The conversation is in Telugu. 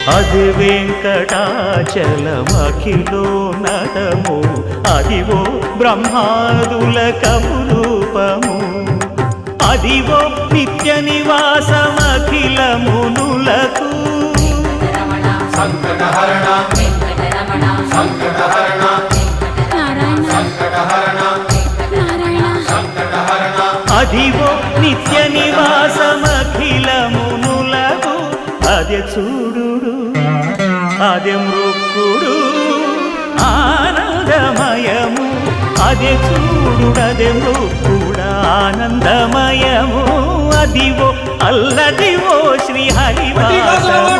అది వెంకటాచలమఖిలోన్నతము అదివో బ్రహ్మాదుల కపురూపము అదివో నిత్య నివాసమఖిల మునులకు సంకటహరణ సంకటహరణ సంకటహరణ సంకటహరణ అదివో నిత్య నివాసమఖిల మునులకు అదే చూడు అదే మృక్కుడు ఆనందమయము అదే చూడుడదే మృక్కుడు ఆనందమయము అదివో అల్లదివో శ్రీహరివాసము